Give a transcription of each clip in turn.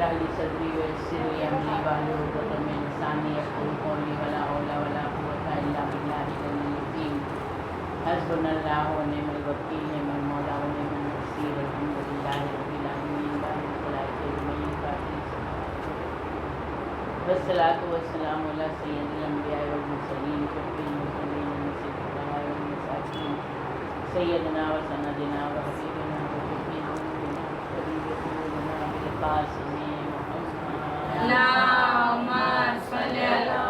اشرح لي صدري ويسر لي أمري واحلل عقدة من لساني يفقهوا قولي ولا حول ولا قوة إلا بالله العلي العظيم حسبنا الله ونعم الوكيل نعم المولى ونعم النصير الحمد لله رب العالمين باقي الخلائق أجمعين والصلاة والسلام على سيد الأنبياء والمرسلين شفيع المرسلين ونصير الفقراء والمساكين سيدنا وسندنا وحبيبنا وشفيع ذنوبنا وحبيب قلوبنا بالقاسم محمد اللهم صل على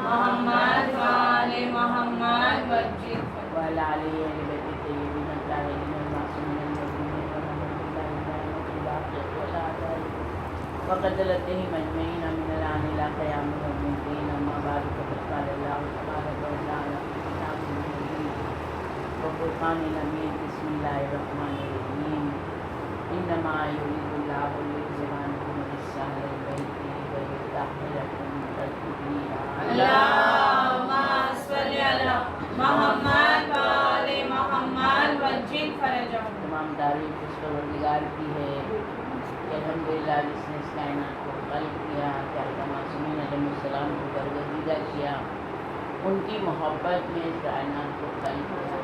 محمد وآل محمد وجل وعلى آله أهل بيت الطيبين الطاهرين المعصومين المظلومين ونعوذ بالله دائما في الآخرة والآخرة وقتلتهم أجمعين من الآن إلى قيام يوم الدين أما بعد فقد قال الله تبارك وتعالى في كتابه المجيد وفرقان الأمين بسم الله الرحمن الرحيم إنما يريد الله ليذهب عنكم الرجس أهل البيت ويطهركم تطهيرا اللهم صل على محمد وآل محمد وجل فرجهم تمام تعریف اس پروردگار کی ہے کہ الحمدللہ جس نے اس کائنات کو خلق کیا، کہ معصومین علیہ السلام کو برگزیدہ کیا، ان کی محبت میں اس کائنات کو خلق کیا۔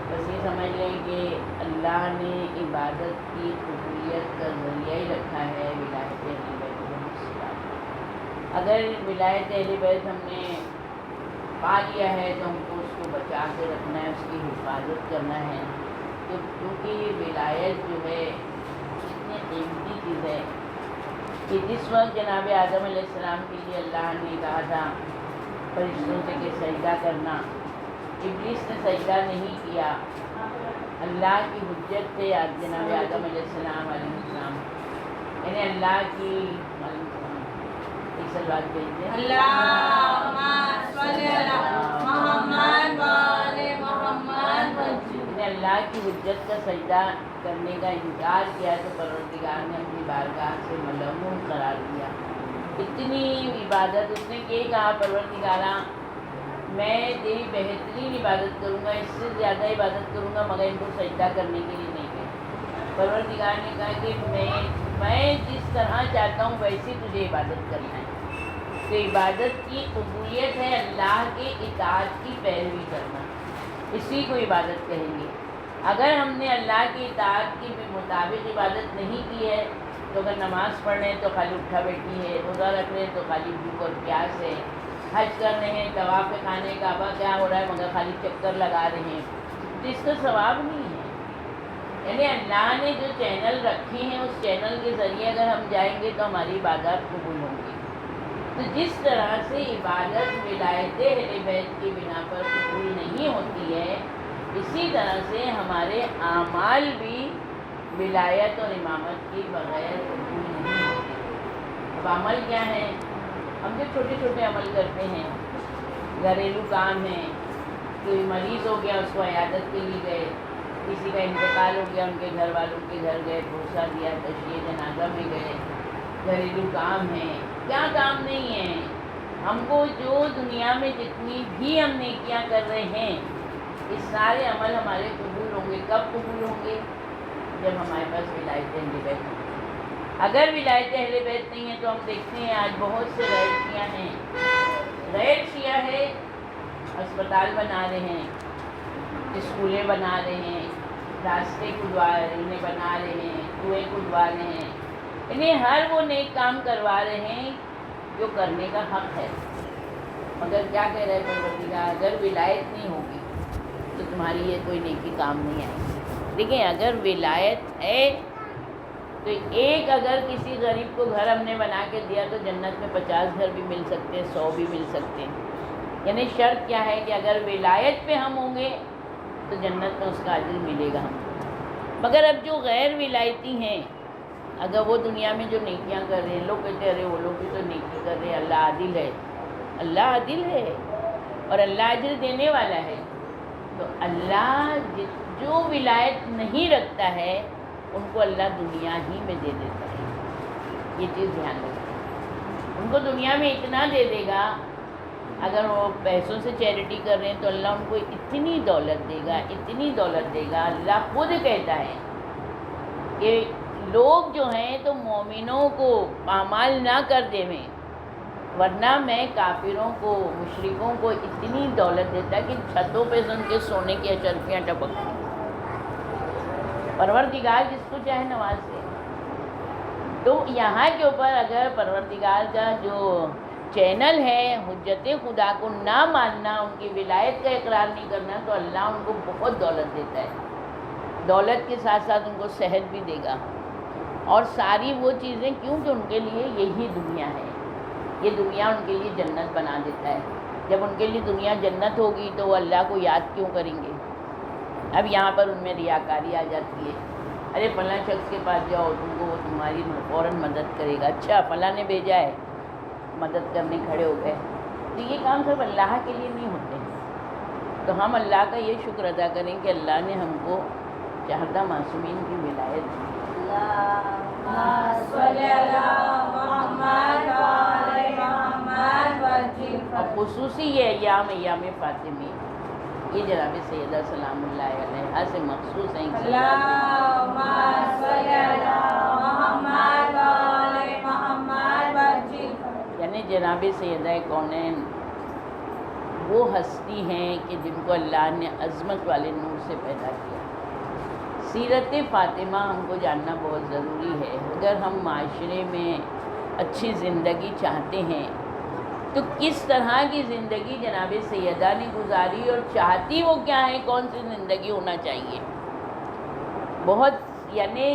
بس یہ سمجھ لیں کہ اللہ نے عبادت کی قبولیت کا ذریعہ ہی رکھا ہے ولایت اہل بیت السلام۔ اگر ولایت اہل بیت ہم نے پا لیا ہے تو ہم کو اس کو بچا کے رکھنا ہے، اس کی حفاظت کرنا ہے، تو کیونکہ یہ ولایت جو ہے اتنی قیمتی چیز ہے کہ جس وقت جناب آدم علیہ السلام کے لیے اللہ نے کہا تھا فرشتوں سے کہ سجدہ کرنا، ابلیس نے سجدہ نہیں کیا۔ اللہ کی حجت تھے جناب آدم علیہ السلام، یعنی اللہ کی ایک سلوات بھیجتے ہیں اللهم صل على محمد وآل محمد وجل نے اللہ کی حجت کا سجدہ کرنے کا انکار کیا تو پروردگار نے اپنی بارگاہ سے ملعون قرار دیا۔ اتنی عبادت اس نے یہ کہا پروردگارا میں تیری بہترین عبادت کروں گا، اس سے زیادہ عبادت کروں گا، مگر ان کو سجدہ کرنے کے لیے نہیں کہا۔ پروردگار نے کہا کہ میں جس طرح چاہتا ہوں ویسی تجھے عبادت کرنا ہے۔ تو عبادت کی قبولیت ہے اللہ کے اطاعت کی پیروی کرنا، اسی کو عبادت کہیں گے۔ اگر ہم نے اللہ کی اطاعت کے مطابق عبادت نہیں کی ہے تو اگر نماز پڑھ رہے ہیں تو خالی اٹھا بیٹھی ہے، روزہ رکھ رہے ہیں تو خالی بھوک اور پیاس ہے، حج کر رہے ہیں، طواف خانہ کعبہ کیا ہو رہا ہے مگر خالی چکر لگا رہے ہیں، تو اس کا ثواب نہیں ہے۔ یعنی اللہ نے جو چینل رکھے ہیں اس چینل کے ذریعے اگر ہم جائیں گے تو ہماری عبادات قبول ہوں گی۔ تو جس طرح سے عبادت ولایت اہل بیت کی بنا پر قبول نہیں ہوتی ہے، اسی طرح سے ہمارے اعمال بھی ولایت اور امامت کی بغیر قبول نہیں ہوتے۔ اب عمل کیا ہے؟ ہم جو چھوٹے چھوٹے عمل کرتے ہیں، گھریلو کام ہیں، کوئی مریض ہو گیا اس کو عیادت کے لیے گئے، کسی کا انتقال ہو گیا ان کے گھر والوں کے گھر گئے، بھروسہ دیا، تشریح جنازہ میں گئے، گھریلو کام ہیں، کیا کام نہیں ہے۔ ہم کو جو دنیا میں جتنی بھی ہم نیکیاں کر رہے ہیں یہ سارے عمل ہمارے قبول ہوں گے۔ کب قبول ہوں گے؟ جب ہمارے پاس ولایت اہل بیت ہوں۔ اگر ولایت اہل بیت نہیں ہے تو ہم دیکھتے ہیں آج بہت سے غیر شیعہ ہیں، غیر شیعہ ہے اسپتال بنا رہے ہیں، اسکولیں بنا رہے ہیں، راستے کھدوا بنا رہے ہیں، کنویں کھدوا رہے ہیں، یعنی ہر وہ نیک کام کروا رہے ہیں جو کرنے کا حق ہے، مگر کیا کہہ رہے پروردگار اگر ولایت نہیں ہوگی تو تمہاری یہ کوئی نیکی کام نہیں آئے گی۔ دیکھیں اگر ولایت ہے تو ایک اگر کسی غریب کو گھر ہم نے بنا کے دیا تو جنت میں 50 گھر بھی مل سکتے ہیں، 100 بھی مل سکتے ہیں۔ یعنی شرط کیا ہے کہ اگر ولایت پہ ہم ہوں گے تو جنت میں اس کا اجر ملے گا ہم کو۔ مگر اب جو غیر ولایتی ہیں اگر وہ دنیا میں جو نیکیاں کر رہے ہیں، لوگ کہتے ہیں ارے وہ لوگ بھی تو نیکی کر رہے ہیں، اللہ عادل ہے۔ اللہ عادل ہے اور اللہ اجر دینے والا ہے۔ تو اللہ جو ولایت نہیں رکھتا ہے ان کو اللہ دنیا ہی میں دے دیتا ہے، یہ چیز دھیان رکھیں۔ ان کو دنیا میں اتنا دے دے گا، اگر وہ پیسوں سے چیریٹی کر رہے ہیں تو اللہ ان کو اتنی دولت دے گا، اتنی دولت دے گا۔ اللہ خود کہتا ہے کہ لوگ جو ہیں تو مومنوں کو پامال نہ کر دے میں، ورنہ میں کافروں کو مشرکوں کو اتنی دولت دیتا کہ چھتوں پہ سے ان کے سونے کی اشرفیاں ٹپکتی۔ پروردگار جس کو چاہے نواز دے۔ تو یہاں کے اوپر اگر پروردگار کا جو چینل ہے حجت خدا کو نہ ماننا، ان کی ولایت کا اقرار نہیں کرنا، تو اللہ ان کو بہت دولت دیتا ہے، دولت کے ساتھ ساتھ ان کو صحت بھی دے گا اور ساری وہ چیزیں، کیونکہ ان کے لیے یہی دنیا ہے، یہ دنیا ان کے لیے جنت بنا دیتا ہے۔ جب ان کے لیے دنیا جنت ہوگی تو وہ اللہ کو یاد کیوں کریں گے؟ اب یہاں پر ان میں ریاکاری آ جاتی ہے، ارے فلاں شخص کے پاس جاؤ، تم کو وہ تمہاری فوراً مدد کرے گا، اچھا فلاں نے بھیجا ہے، مدد کرنے کھڑے ہو گئے۔ تو یہ کام صرف اللہ کے لیے نہیں ہوتے ہیں۔ تو ہم اللہ کا یہ شکر ادا کریں کہ اللہ نے ہم کو چہردہ معصومین کی ولایت دی۔ اور خصوصی یہ ایام فاطمی، یہ جناب سیدہ سلام اللہ علیہ سے مخصوص ہیں۔ یعنی جناب سیدہ کونین وہ ہستی ہیں کہ جن کو اللہ نے عظمت والے نور سے پیدا کیا۔ سیرت فاطمہ ہم کو جاننا بہت ضروری ہے۔ اگر ہم معاشرے میں اچھی زندگی چاہتے ہیں تو کس طرح کی زندگی جناب سیدہ نے گزاری اور چاہتی وہ کیا ہے، کون سی زندگی ہونا چاہیے۔ بہت یعنی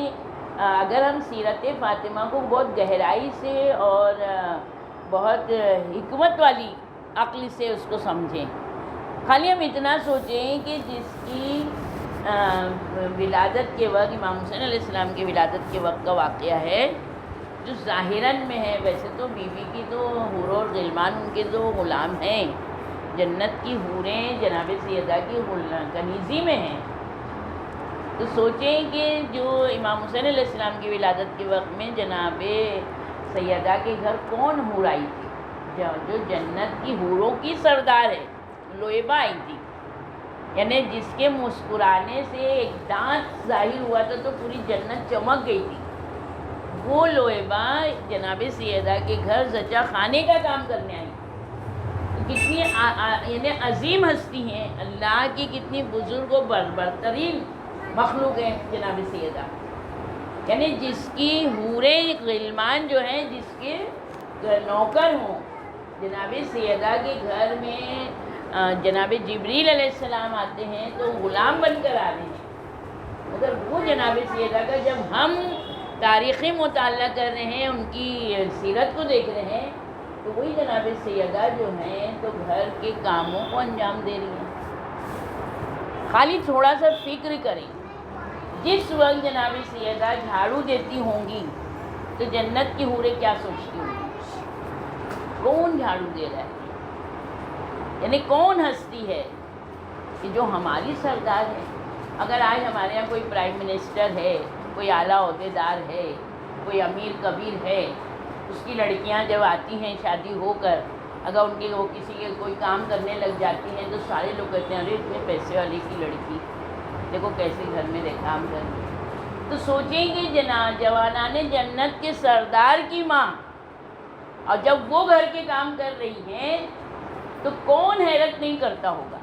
اگر ہم سیرت فاطمہ کو بہت گہرائی سے اور بہت حکمت والی عقل سے اس کو سمجھیں، خالی ہم اتنا سوچیں کہ جس کی ولادت کے وقت امام حسین علیہ السلام کی ولادت کے وقت کا واقعہ ہے، جو ظاہراً میں ہے، ویسے تو بیوی کی تو حور اور غلمان ان کے تو غلام ہیں، جنت کی حوریں جناب سیدہ کی کنیزی میں ہیں۔ تو سوچیں کہ جو امام حسین علیہ السلام کی ولادت کے وقت میں جناب سیدہ کے گھر کون حور آئی تھی، جو جنت کی حوروں کی سردار ہے، لویبہ آئی تھی، یعنی جس کے مسکرانے سے ایک دانت ظاہر ہوا تھا تو پوری جنت چمک گئی تھی۔ وہ لویبہ جناب سیدہ کے گھر زچہ خانے کا کام کرنے آئی، کتنی یعنی عظیم ہستی ہیں، اللہ کی کتنی بزرگ و برترین مخلوق ہے جناب سیدہ، یعنی جس کی حوریں غلمان جو ہیں، جس کے نوکر ہوں، جناب سیدہ کے گھر میں جناب جبریل علیہ السلام آتے ہیں تو غلام بن کر آ رہے ہیں، مگر وہ جناب سیدہ کا جب ہم تاریخی مطالعہ کر رہے ہیں، ان کی سیرت کو دیکھ رہے ہیں، تو وہی جناب سیدہ جو ہیں تو گھر کے کاموں کو انجام دے رہی ہیں۔ خالی تھوڑا سا فکر کریں، جس وقت جناب سیدہ جھاڑو دیتی ہوں گی تو جنت کی حوریں کیا سوچتی ہوں گی، کون جھاڑو دے رہا ہے، یعنی کون ہستی ہے کہ جو ہماری سردار ہے۔ اگر آج ہمارے یہاں کوئی پرائم منسٹر ہے، کوئی اعلیٰ عہدیدار ہے، کوئی امیر کبیر ہے، اس کی لڑکیاں جب آتی ہیں شادی ہو کر، اگر ان کے وہ کسی کے کوئی کام کرنے لگ جاتی ہیں تو سارے لوگ کہتے ہیں ارے اتنے پیسے والی کی لڑکی، دیکھو کیسے گھر میں کام کر رہی ہے۔ تو سوچیں کہ جوانان جنت کے سردار کی ماں، اور جب وہ گھر کے کام کر رہی ہیں تو کون حیرت نہیں کرتا ہوگا۔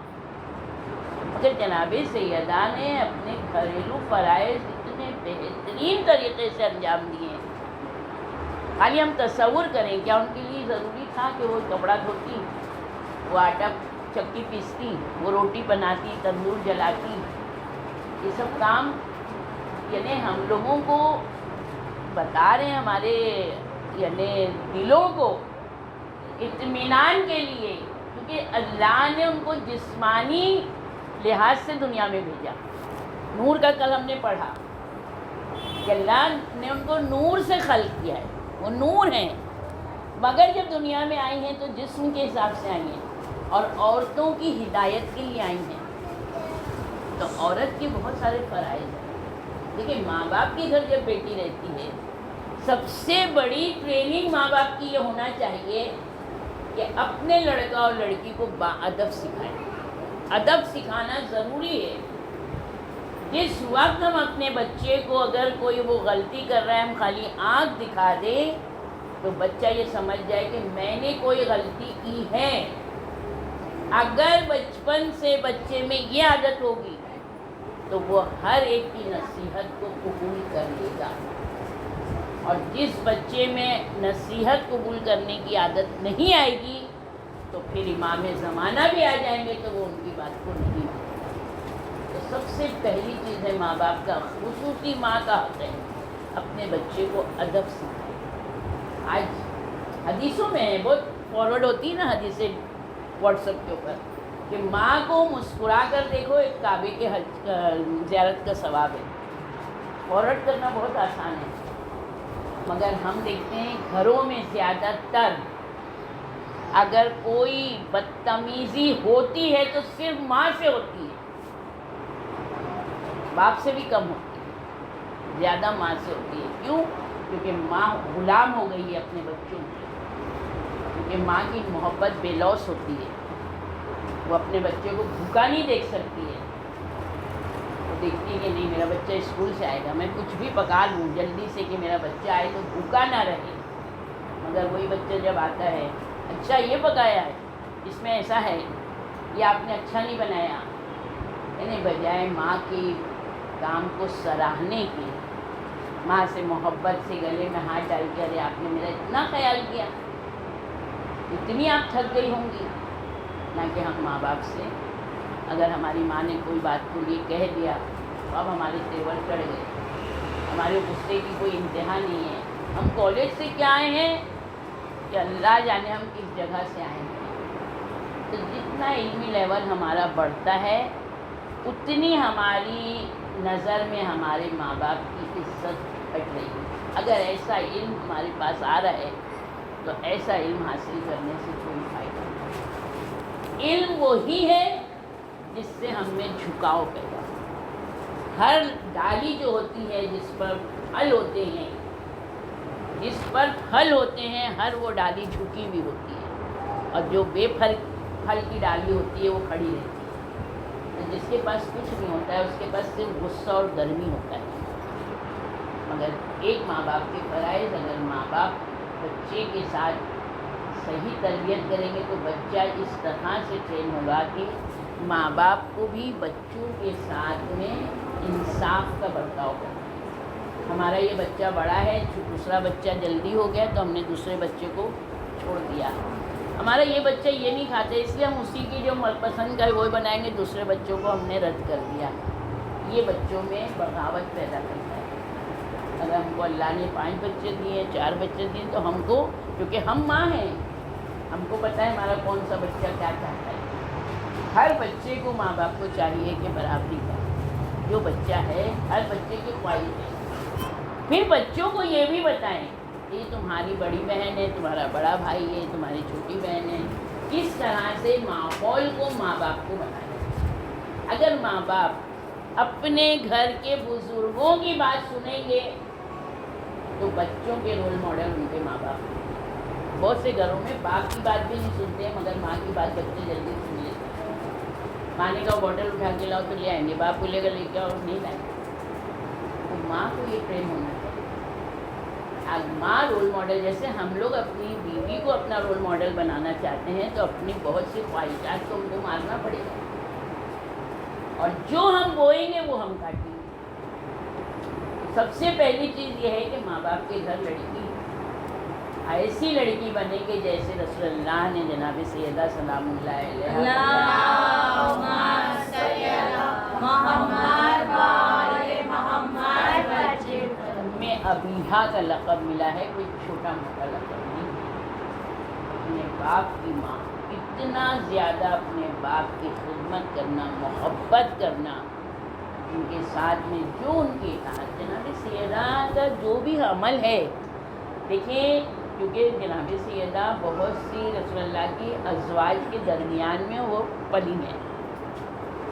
مگر جناب سیدہ نے اپنے گھریلو فرائض اتنے بہترین طریقے سے انجام دیے ہیں، خالی ہم تصور کریں، کیا ان کے لیے ضروری تھا کہ وہ کپڑا دھوتی، وہ آٹا چکی پیستی، وہ روٹی بناتی، تندور جلاتی، یہ سب کام یعنی ہم لوگوں کو بتا رہے ہیں، ہمارے یعنی دلوں کو اطمینان کے لیے، کیونکہ اللہ نے ان کو جسمانی لحاظ سے دنیا میں بھیجا۔ نور کا کل ہم نے پڑھا کہ اللہ نے ان کو نور سے خلق کیا ہے، وہ نور ہیں، مگر جب دنیا میں آئی ہیں تو جسم کے حساب سے آئی ہیں اور عورتوں کی ہدایت کے لیے آئی ہیں۔ تو عورت کے بہت سارے فرائض ہیں۔ دیکھیں، ماں باپ کے گھر جب بیٹی رہتی ہے، سب سے بڑی ٹریننگ ماں باپ کی یہ ہونا چاہیے کہ اپنے لڑکا اور لڑکی کو با ادب سکھائیں۔ ادب سکھانا ضروری ہے۔ جس وقت ہم اپنے بچے کو اگر کوئی وہ غلطی کر رہا ہے ہم خالی آنکھ دکھا دیں تو بچہ یہ سمجھ جائے کہ میں نے کوئی غلطی کی ہے. اگر بچپن سے بچے میں یہ عادت ہوگی تو وہ ہر ایک کی نصیحت کو قبول کر لے گا. اور جس بچے میں نصیحت قبول کرنے کی عادت نہیں آئے گی تو پھر امام زمانہ بھی آ جائیں گے تو وہ ان کی بات کو نہیں مانیں. تو سب سے پہلی چیز ہے ماں باپ کا، خصوصی ماں کا حق ہے اپنے بچے کو ادب سکھائے. آج حدیثوں میں ہے، بہت فارورڈ ہوتی ہے نا حدیثیں واٹس ایپ کے اوپر، کہ ماں کو مسکرا کر دیکھو ایک کعبے کے حج زیارت کا ثواب ہے. فارورڈ کرنا بہت آسان ہے، مگر ہم دیکھتے ہیں گھروں میں زیادہ تر اگر کوئی بدتمیزی ہوتی ہے تو صرف ماں سے ہوتی ہے، باپ سے بھی کم ہوتی ہے، زیادہ ماں سے ہوتی ہے. کیوں؟ کیونکہ ماں غلام ہو گئی ہے اپنے بچوں کی. کیونکہ ماں کی محبت بے لوث ہوتی ہے، وہ اپنے بچے کو بھوکا نہیں دیکھ سکتی ہے. وہ دیکھتی ہے کہ نہیں میرا بچہ اسکول سے آئے گا، میں کچھ بھی پکا لوں جلدی سے کہ میرا بچہ آئے تو بھوکا نہ رہے. مگر وہی بچہ جب آتا ہے، اچھا یہ پکایا ہے، اس میں ایسا ہے، یہ آپ نے اچھا نہیں بنایا، یعنی بجائے ماں کی کام کو سراہنے کے، ماں سے محبت سے گلے میں ہاتھ ڈال کے ارے آپ نے میرا اتنا خیال کیا، اتنی آپ تھک گئی ہوں گی. نہ کہ ہم ماں باپ سے اگر ہماری ماں نے کوئی بات کو یہ کہہ دیا تو اب ہمارے تیور چڑھ گئے، ہمارے غصے کی کوئی انتہا نہیں ہے. ہم کالج سے کیا آئے ہیں کہ اللہ جانے ہم کس جگہ سے آئے ہیں. تو جتنا علمی لیول ہمارا بڑھتا ہے اتنی ہماری نظر میں ہمارے ماں باپ کی عزت بڑھ رہی ہے. اگر ایسا علم ہمارے پاس آ رہا ہے تو ایسا علم حاصل کرنے سے کوئی فائدہ نہیں. علم وہی ہے جس سے ہم میں جھکاؤ پیدا ہو. ہر ڈالی جو ہوتی ہے جس پر پھل ہوتے ہیں، ہر وہ ڈالی جھکی ہوئی ہوتی ہے، اور جو بے پھل کی ڈالی ہوتی ہے وہ کھڑی رہتی ہے. تو جس کے پاس کچھ نہیں ہوتا ہے اس کے پاس صرف غصہ اور گرمی ہوتا ہے. مگر ایک ماں باپ کے فرائض، اگر ماں باپ بچے کے ساتھ صحیح تربیت کریں گے تو بچہ اس طرح سے ٹرین ہوگا کہ ماں باپ کو بھی بچوں کے ساتھ میں انصاف کا برتاؤ کرنا. ہمارا یہ بچہ بڑا ہے، دوسرا بچہ جلدی ہو گیا تو ہم نے دوسرے بچے کو چھوڑ دیا. ہمارا یہ بچہ یہ نہیں کھاتا اس لیے ہم اسی کی جو پسند کا ہے وہی بنائیں گے، دوسرے بچوں کو ہم نے رد کر دیا. یہ بچوں میں بغاوت پیدا کرتا ہے. اگر ہم کو اللہ نے 5 بچے دیے، 4 بچے دیے تو ہم کو، کیونکہ ہم ماں ہیں، ہم کو پتہ ہے ہمارا کون سا بچہ کیا چاہتا ہے. ہر بچے کو ماں باپ کو چاہیے کہ برابری کا جو بچہ ہے ہر بچے کی خواہش ہے. پھر بچوں کو یہ بھی بتائیں کہ یہ تمہاری بڑی بہن ہے، تمہارا بڑا بھائی ہے، تمہاری چھوٹی بہن ہے. اس طرح سے ماحول کو ماں باپ کو بتائیں. اگر ماں باپ اپنے گھر کے بزرگوں کی بات سنیں گے تو بچوں کے رول ماڈل ان کے ماں باپ ہیں. بہت سے گھروں میں باپ کی بات بھی نہیں سنتے ہیں مگر ماں کی بات بچے جلدی سن لیتے ہیں. پانی کا بوٹل اٹھا کے لاؤ تو لے آئیں گے، باپ بولے گا لے کے آؤ نہیں لائیں گے. تو ماں کو یہ ٹرین ہونا چاہیے. ماں رول ماڈل، جیسے ہم لوگ اپنی بیوی کو اپنا رول ماڈل بنانا چاہتے ہیں تو اپنی بہت سی خواہشات کو ہم کو مارنا پڑے گا، اور جو ہم بوئیں گے وہ ہم کاٹیں گے. سب سے پہلی چیز یہ ہے کہ ماں باپ کے گھر لڑکی ایسی لڑکی بنے کہ جیسے رسول اللہ نے جناب سیدہ سلام اللہ علیہ اللہم صلی علی محمد و آل محمد میں ابیہا کا لقب ملا ہے، کوئی چھوٹا موٹا لقب نہیں. اپنے باپ کی ماں، اتنا زیادہ اپنے باپ کی خدمت کرنا، محبت کرنا، ان کے ساتھ میں جو ان کی اطاعت. جناب سیدہ کا جو بھی عمل ہے دیکھیں، کیونکہ جناب سیدہ بہت سی رسول اللہ کی ازواج کے درمیان میں وہ پلی ہیں،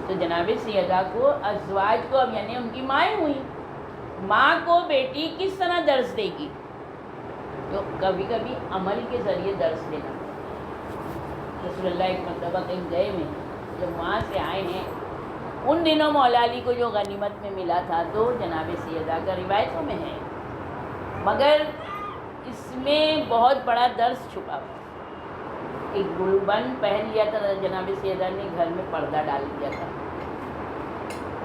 تو جناب سیدہ کو ازواج کو اب یعنی ان کی مائیں ہوئی. ماں کو بیٹی کس طرح درس دے گی؟ تو کبھی کبھی عمل کے ذریعے درس دینا. رسول اللہ ایک مرتبہ کہیں گئے میں جب وہاں سے آئے ہیں ان دنوں مولا علی کو جو غنیمت میں ملا تھا تو جناب سیدہ کا روایتوں میں ہے، مگر اس میں بہت بڑا درس چھپا ہوا۔ ایک گلوبند پہن لیا تھا جناب سیدہ نے، گھر میں پردہ ڈال دیا تھا۔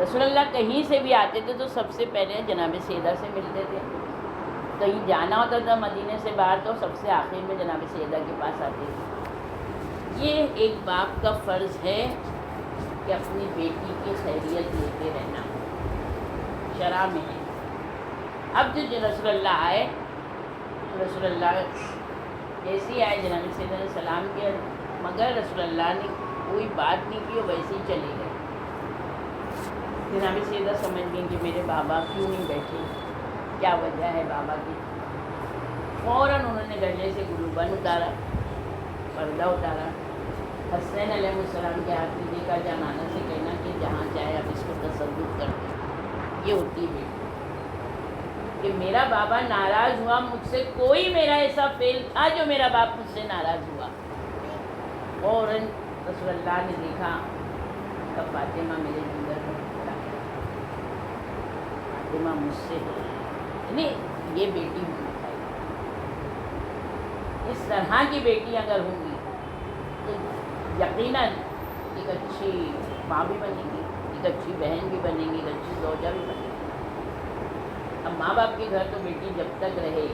رسول اللہ کہیں سے بھی آتے تھے تو سب سے پہلے جناب سیدہ سے ملتے تھے، کہیں جانا ہوتا تھا مدینے سے باہر تو سب سے آخر میں جناب سیدہ کے پاس آتے تھے۔ یہ ایک باپ کا فرض ہے کہ اپنی بیٹی کی خیریت لیتے رہنا، شرع میں ہے۔ اب جو رسول اللہ آئے تو رسول اللہ جیسے ہی آئے جناب سیدہ نے سلام کیا، مگر رسول اللہ نے کوئی بات نہیں کی اور ویسے ہی چلے گئے۔ جناب سیدہ سمجھ گئیں کہ میرے بابا کیوں نہیں بیٹھے، کیا وجہ ہے بابا کی۔ فوراً انہوں نے گلے سے گلوبند اتارا، پردہ اتارا، حسین علیہ السلام کے ہاتھ میں دیکھا، جانانہ سے کہنا کہ جہاں چاہے آپ اس کو تصدق کر دیں۔ یہ ہوتی ہے کہ میرا بابا ناراض ہوا مجھ سے، کوئی میرا ایسا فعل تھا جو میرا باپ مجھ سے ناراض ہوا۔ فوراً رسول اللہ نے دیکھا تب فاطمہ میرے اندر میں فاطمہ مجھ سے نہیں، یہ بیٹی ہونی چاہیے، اس طرح کی بیٹی اگر ہوں گی تو یقیناً ایک اچھی ماں بھی بنے گی، ایک اچھی بہن بھی بنے گی، ایک اچھی زوجہ بھی بنے گی۔ اب ماں باپ کے گھر تو بیٹی جب تک رہے،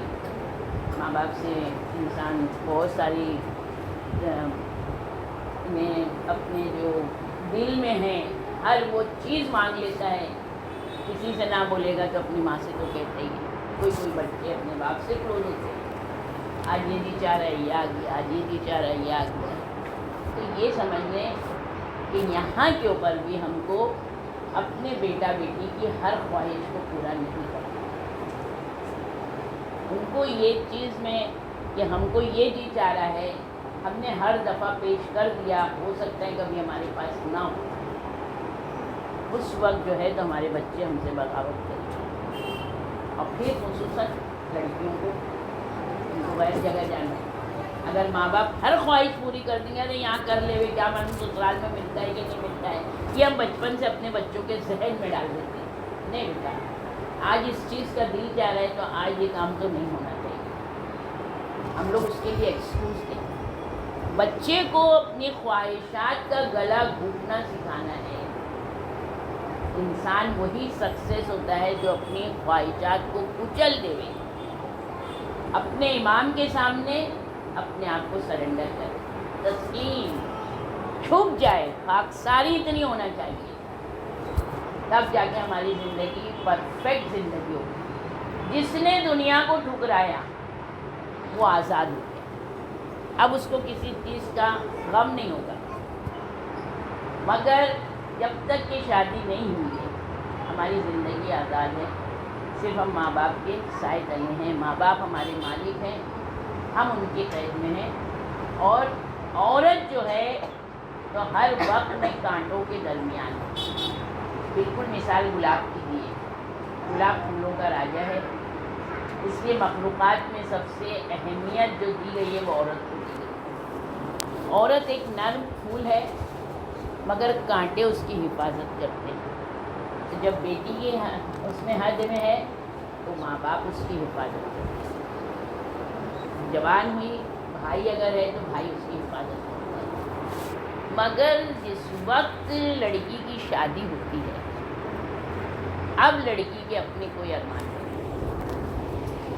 ماں باپ سے انسان بہت ساری میں اپنے جو دل میں ہے ہر وہ چیز مانگ لیتا ہے، کسی سے نہ بولے گا تو اپنی ماں سے تو کہتے ہی ہے۔ کوئی بچے اپنے باپ سے کلوز ہوتے ہیں، آج یہ جی چاہ رہا ہے یہ آ گیا، آج یہ جی چاہ رہا ہے یہ آ گیا۔ تو یہ سمجھ لیں کہ یہاں کے اوپر بھی ہم کو اپنے بیٹا بیٹی کی ہر خواہش کو پورا نہیں کرنا، ان کو یہ چیز میں کہ ہم کو یہ جی چاہ رہا ہے، ہم نے ہر دفعہ پیش کر دیا، ہو سکتا ہے کبھی ہمارے پاس نہ ہو، اس وقت جو ہے تو ہمارے بچے ہم سے بغاوت کریں گے۔ اور پھر خصوصاً لڑکیوں کو ان کو غیر جگہ جانا ہے۔ اگر ماں باپ ہر خواہش پوری کر دیں گے تو یہاں کر لے ہوئے کیا معلوم سسرال میں ملتا ہے کہ نہیں ملتا ہے، یہ ہم بچپن سے اپنے بچوں کے ذہن میں ڈال دیتے ہیں۔ نہیں بیٹا، آج اس چیز کا دل چاہ رہا ہے تو آج یہ کام تو نہیں ہونا چاہیے، ہم لوگ اس کے لیے ایکسکیوز دیں۔ بچے کو اپنی خواہشات کا گلا گھونٹنا سکھانا ہے۔ انسان وہی سکسیس ہوتا ہے جو اپنی خواہشات کو کچل دے، اپنے امام کے سامنے اپنے آپ کو سرنڈر کرے، تسلیم، چھپ جائے، خاکساری اتنی ہونا چاہیے، تب جا کے ہماری زندگی پرفیکٹ زندگی ہوگی۔ جس نے دنیا کو ٹھکرایا وہ آزاد ہو گیا، اب اس کو کسی چیز کا غم نہیں ہوگا۔ مگر جب تک کہ شادی نہیں ہوئی ہے ہماری زندگی آزاد ہے، صرف ہم ماں باپ کے سائے تلے ہیں، ماں باپ ہمارے مالک ہیں، ہم ان کے قید میں ہیں۔ اور عورت جو ہے تو ہر وقت میں کانٹوں کے درمیان ہے، بالکل مثال گلاب کی دی ہے، گلاب پھولوں کا راجا ہے، اس لیے مخلوقات میں سب سے اہمیت جو دی گئی ہے وہ عورت کو دی گئی۔ عورت ایک نرم پھول ہے مگر کانٹے اس کی حفاظت کرتے ہیں، تو جب بیٹی کی اس میں حد میں ہے تو ماں باپ اس کی حفاظت کرتے ہیں، جوان ہوئی بھائی اگر ہے تو بھائی اس کی حفاظت کرتا ہے۔ مگر جس وقت لڑکی کی شادی ہوتی ہے اب لڑکی کے اپنے کوئی ارمان نہیں۔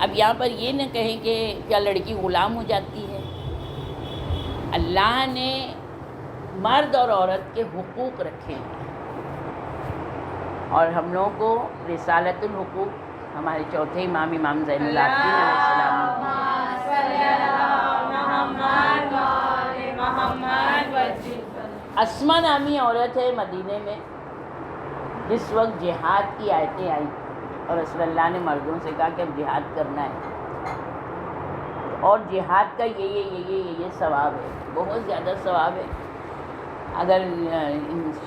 اب یہاں پر یہ نہ کہیں کہ کیا لڑکی غلام ہو جاتی ہے، اللہ نے مرد اور عورت کے حقوق رکھے ہیں، اور ہم لوگوں کو رسالت الحقوق ہمارے چوتھے امام امام زین العابدین علیہ السلام اسما نامی عورت ہے مدینے میں، جس وقت جہاد کی آیتیں آئیں اور رسول اللہ نے مردوں سے کہا کہ اب جہاد کرنا ہے، اور جہاد کا یہ ثواب ہے، بہت زیادہ ثواب ہے۔ اگر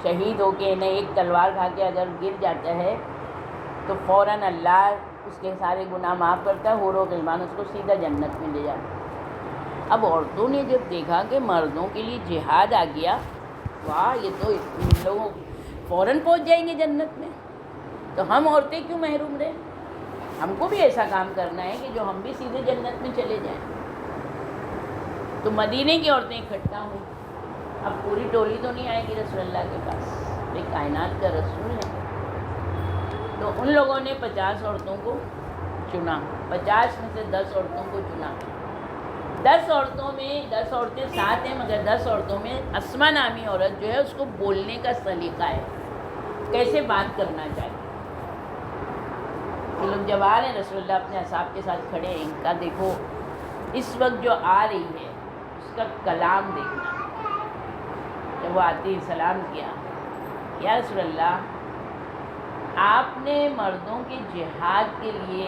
شہید ہو کے انہیں ایک تلوار کھا کے اگر گر جاتا ہے تو فوراً اللہ اس کے سارے گناہ معاف کرتا ہے، حور و غلمان اس کو سیدھا جنت میں لے جاتا ہے۔ اب عورتوں نے جب دیکھا کہ مردوں کے لیے جہاد آ گیا، واہ یہ تو ان لوگوں فوراً پہنچ جائیں گے جنت میں، تو ہم عورتیں کیوں محروم رہیں؟ ہم کو بھی ایسا کام کرنا ہے کہ جو ہم بھی سیدھے جنت میں چلے جائیں۔ تو مدینے کی عورتیں اکٹھا ہوئی۔ اب پوری ٹولی تو نہیں آئے گی رسول اللہ کے پاس، ایک کائنات کا رسول ہے، تو ان لوگوں نے 50 عورتوں کو چنا، 50 میں سے 10 عورتوں کو چنا۔ 10 عورتوں میں 10 عورتیں ساتھ ہیں، مگر 10 عورتوں میں اسما نامی عورت جو ہے اس کو بولنے کا سلیقہ ہے، کیسے بات کرنا چاہیے۔ یہ لوگ جب آ رہے ہیں، رسول اللہ اپنے اصحاب کے ساتھ کھڑے ہیں، ان کا دیکھو اس وقت جو آ رہی ہے اس کا کلام دیکھنا۔ جب وہ آتی ہی سلام کیا، یا رسول اللہ آپ نے مردوں کے جہاد کے لیے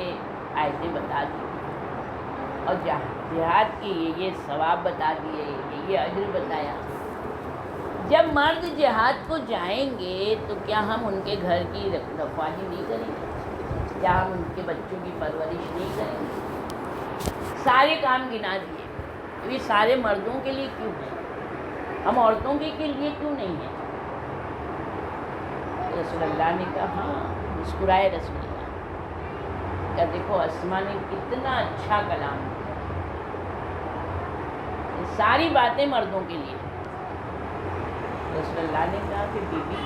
آیتیں بتا دی اور جہاد کے یہ ثواب بتا دیے، یہ اجر بتایا، جب مرد جہاد کو جائیں گے تو کیا ہم ان کے گھر کی رکھوالی نہیں کریں گے؟ کیا ہم ان کے بچوں کی پرورش نہیں کریں گے؟ سارے کام گنا دیے، تو یہ سارے مردوں کے لیے کیوں ہیں، ہم عورتوں کے لیے کیوں نہیں ہیں؟ رسول اللہ نے کہا، ہاں، مسکرائے رسول اللہ کہ دیکھو اسما نے کتنا اچھا کلام کیا، یہ ساری باتیں مردوں کے لیے۔ رسول اللہ نے کہا کہ بی بی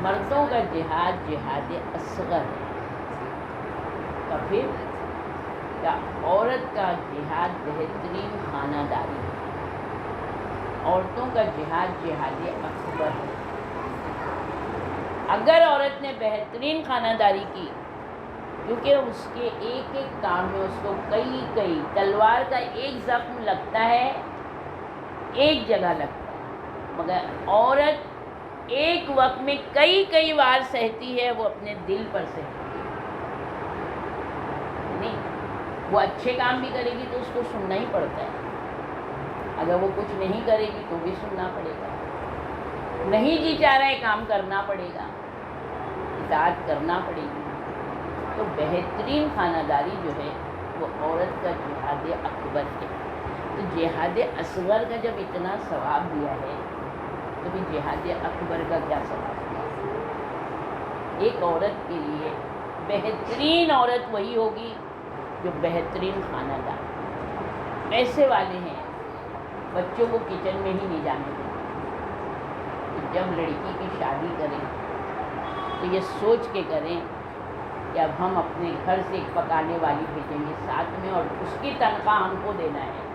مردوں کا جہاد جہاد اصغر ہے، تو پھر کیا عورت کا جہاد بہترین خانہ داری ہے، عورتوں کا جہاد جہاد اکبر ہے۔ اگر عورت نے بہترین خانہ داری کی، کیونکہ اس کے ایک ایک کام میں اس کو کئی تلوار کا ایک زخم لگتا ہے، ایک جگہ لگتا ہے، مگر عورت ایک وقت میں کئی وار سہتی ہے، وہ اپنے دل پر سہتی ہے۔ نہیں، وہ اچھے کام بھی کرے گی تو اس کو سننا ہی پڑتا ہے، اگر وہ کچھ نہیں کرے گی تو بھی سننا پڑے گا، نہیں جی چاہ رہا ہے کام کرنا پڑے گا، اطاعت کرنا پڑے گی۔ تو بہترین خانہ داری جو ہے وہ عورت کا جہاد اکبر ہے۔ تو جہاد اصغر کا جب اتنا ثواب دیا ہے تو بھی جہاد اکبر کا کیا ثواب ہے؟ ایک عورت کے لیے بہترین عورت وہی ہوگی جو بہترین خانہ دار، پیسے والے ہیں، بچوں کو کچن میں ہی نہیں جانے دیں۔ جب لڑکی کی شادی کریں تو یہ سوچ کے کریں کہ اب ہم اپنے گھر سے ایک پکانے والی بھیجیں گے ساتھ میں، اور اس کی تنخواہ ہم کو دینا ہے۔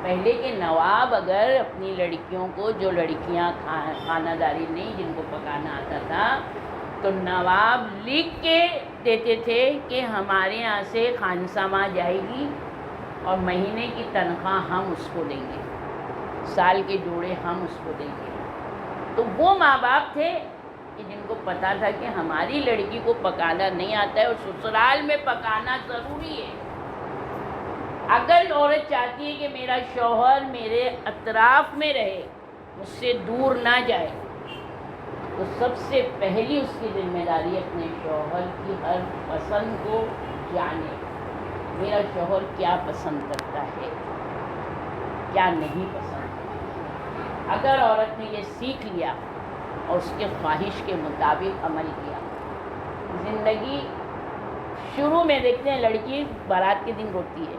پہلے کے نواب اگر اپنی لڑکیوں کو، جو لڑکیاں خانہ داری نہیں جن کو پکانا آتا تھا، تو نواب لکھ کے دیتے تھے کہ ہمارے یہاں سے خانسامہ جائے گی اور مہینے کی تنخواہ ہم اس کو دیں گے، سال کے جوڑے ہم اس کو دیں گے۔ تو وہ ماں باپ تھے کہ جن کو پتا تھا کہ ہماری لڑکی کو پکانا نہیں آتا ہے اور سسرال میں پکانا ضروری ہے۔ اگر عورت چاہتی ہے کہ میرا شوہر میرے اطراف میں رہے، مجھ سے دور نہ جائے، تو سب سے پہلی اس کی ذمہ داری اپنے شوہر کی ہر پسند کو جانے، میرا شوہر کیا پسند کرتا ہے، کیا نہیں پسند کرتا۔ اگر عورت نے یہ سیکھ لیا اور اس کے خواہش کے مطابق عمل کیا، زندگی شروع میں دیکھتے ہیں لڑکی بارات کے دن روتی ہے،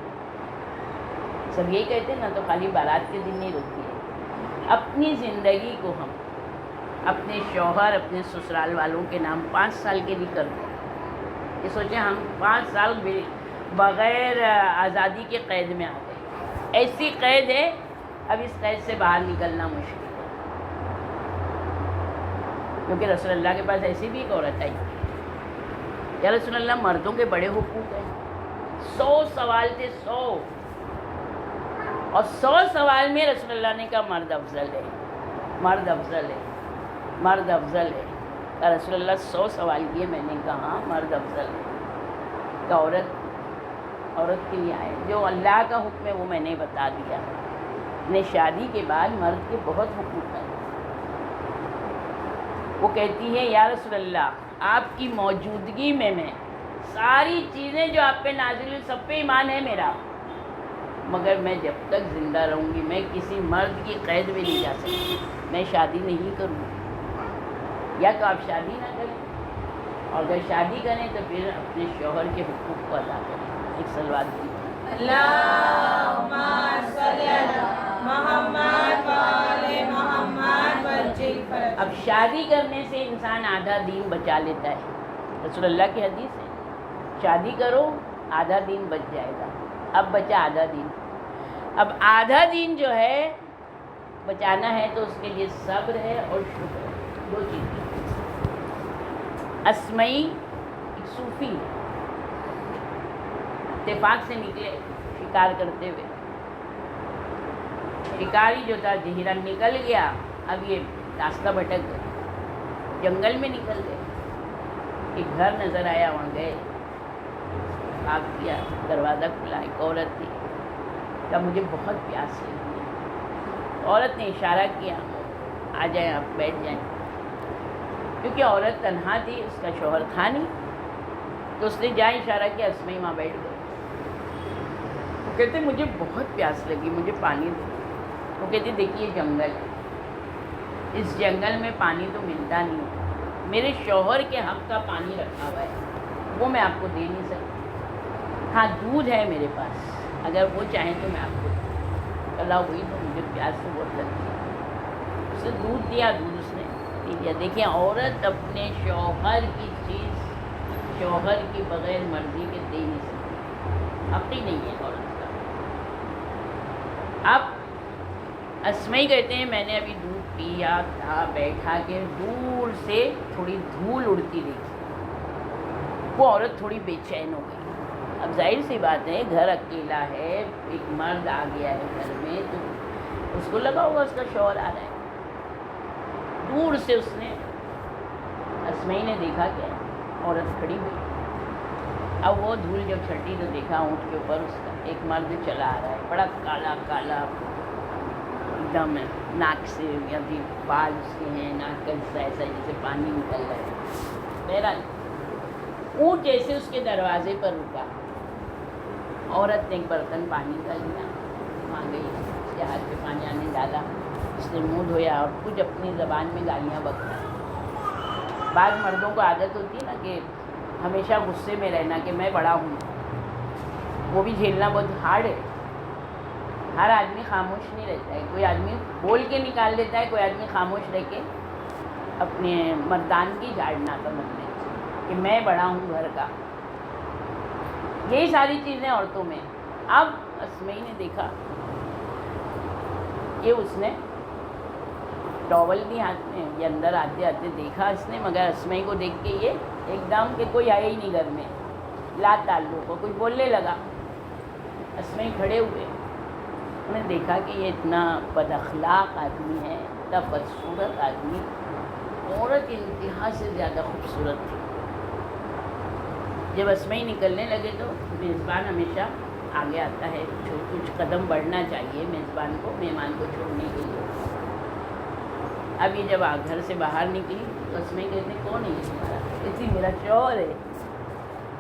سب یہی کہتے ہیں نا، تو خالی بارات کے دن نہیں روتی ہے، اپنی زندگی کو ہم اپنے شوہر اپنے سسرال والوں کے نام 5 سال کے لیے کر دیں۔ یہ سوچیں ہم 5 سال بغیر آزادی کے قید میں آ گئے، ایسی قید ہے، اب اس قید سے باہر نکلنا مشکل ہے، کیونکہ رسول اللہ کے پاس ایسی بھی ایک عورت آئی، یا رسول اللہ مردوں کے بڑے حقوق ہیں، 100 سوال تھے، 100، اور 100 سوال میں رسول اللہ نے کہا مرد افضل ہے، مرد افضل ہے، مرد افضل ہے۔ کہ رسول اللہ 100 سوال کیے، میں نے کہا ہاں مرد افضل ہے، کہ عورت کے لیے آئے، جو اللہ کا حکم ہے وہ میں نے بتا دیا۔ اپنے شادی کے بعد مرد کے بہت حقوق ہیں۔ وہ کہتی ہے یا رسول اللہ آپ کی موجودگی میں ساری چیزیں جو آپ پہ نازل ہوئی سب پہ ایمان ہے میرا، مگر میں جب تک زندہ رہوں گی میں کسی مرد کی قید میں نہیں جا سکتی، میں شادی نہیں کروں گی۔ یا تو آپ شادی نہ کریں، اور اگر شادی کریں تو پھر اپنے شوہر کے حقوق کو ادا کریں. ایک سلوات دی. اللہم صلی علی محمد و آل محمد وجل فرج. اب شادی کرنے سے انسان آدھا دین بچا لیتا ہے. رسول اللہ کی حدیث ہے، شادی کرو آدھا دین بچ جائے گا. اب بچا آدھا دین. اب آدھا دین جو ہے بچانا ہے تو اس کے لیے صبر ہے اور شکر ہے. دو چیزیں. اسمعی ایک صوفی اتفاق سے نکلے شکار کرتے ہوئے. شکاری جو تھا ہرن نکل گیا، اب یہ راستہ بھٹک گئے، جنگل میں نکل گئے. ایک گھر نظر آیا، وہاں گئے، آپ کیا، دروازہ کھلا. ایک عورت تھی، کہا مجھے بہت پیاس لگی ہے. عورت نے اشارہ کیا، آ جائیں آپ بیٹھ جائیں. کیونکہ عورت تنہا تھی، اس کا شوہر تھا نہیں، تو اس نے جہاں اشارہ کیا اسمعی وہاں بیٹھ گئے. وہ کہتے مجھے بہت پیاس لگی، مجھے پانی دو. وہ کہتی دیکھیے جنگل ہے، اس جنگل میں پانی تو ملتا نہیں ہے، میرے شوہر کے حق کا پانی رکھا ہوا ہے، وہ میں آپ کو دے نہیں سکتی. ہاں دودھ ہے میرے پاس، اگر وہ چاہیں تو میں آپ کو دوں. اللہ ہوئی تو مجھے پیاس تو بہت لگتی ہے. اس نے دودھ دیا، دودھ اس نے پی لیا. دیکھیں عورت اپنے شوہر کی چیز شوہر کی بغیر مرضی کے دے نہیں سکتی. حق ہی نہیں ہے عورت کا. اب اسمعی کہتے ہیں میں نے ابھی دودھ پیا تھا، بیٹھا کے دور سے تھوڑی دھول اڑتی دیکھی. وہ عورت تھوڑی بے چین ہو گئی. اب ظاہر سی بات ہے، گھر اکیلا ہے، ایک مرد آ گیا ہے گھر میں، تو اس کو لگا ہوگا اس کا شوہر آ رہا ہے. دور سے اس نے اسمعی نے دیکھا کہ عورت کھڑی ہوئی. اب وہ دھول جب چھٹی تو دیکھا اونٹ کے اوپر اس کا ایک مرد چلا آ رہا ہے، بڑا کالا کالا ایک دم ناک سے، یا بھی بال اس کے ہیں، ناک کا حصہ ایسا جیسے پانی نکل رہا ہے. بہرحال اونٹ جیسے اس کے دروازے پر رکا. عورت نے ایک برتن پانی کا لیا، وہاں گئی، اس کے ہاتھ پہ پانی آنے ڈالا، اس نے منہ دھویا اور کچھ اپنی زبان میں گالیاں بکا. بعض مردوں کو عادت ہوتی ہے نا کہ ہمیشہ غصے میں رہنا کہ میں بڑا ہوں. وہ بھی جھیلنا بہت ہارڈ ہے. ہر آدمی خاموش نہیں رہتا ہے، کوئی آدمی بول کے نکال دیتا ہے، کوئی آدمی خاموش رہ کے اپنے مردانگی جھاڑنا کا مطلب کہ میں بڑا ہوں گھر کا. یہی ساری چیزیں عورتوں میں. اب اسمعی نے دیکھا کہ اس نے ٹاول بھی ہاتھ میں، یہ اندر آتے آتے دیکھا اس نے، مگر اسمعی کو دیکھ کے یہ ایک دم کہ کوئی آیا ہی نہیں گھر میں، لا تعلق ہو. کچھ بولنے لگا. اسمعی کھڑے ہوئے، انہوں نے دیکھا کہ یہ اتنا بد اخلاق آدمی ہے، اتنا بدصورت آدمی. عورت انتہا سے زیادہ خوبصورت تھی. جب اسمعی نکلنے لگے تو میزبان ہمیشہ آگے آتا ہے، کچھ قدم بڑھنا چاہیے میزبان کو، مہمان کو چھوڑنے کے لیے. اب یہ جب گھر سے باہر نکلی تو اسمعی کہتے ہیں کون ہے یہ تمہارا؟ کہتی میرا شوہر ہے.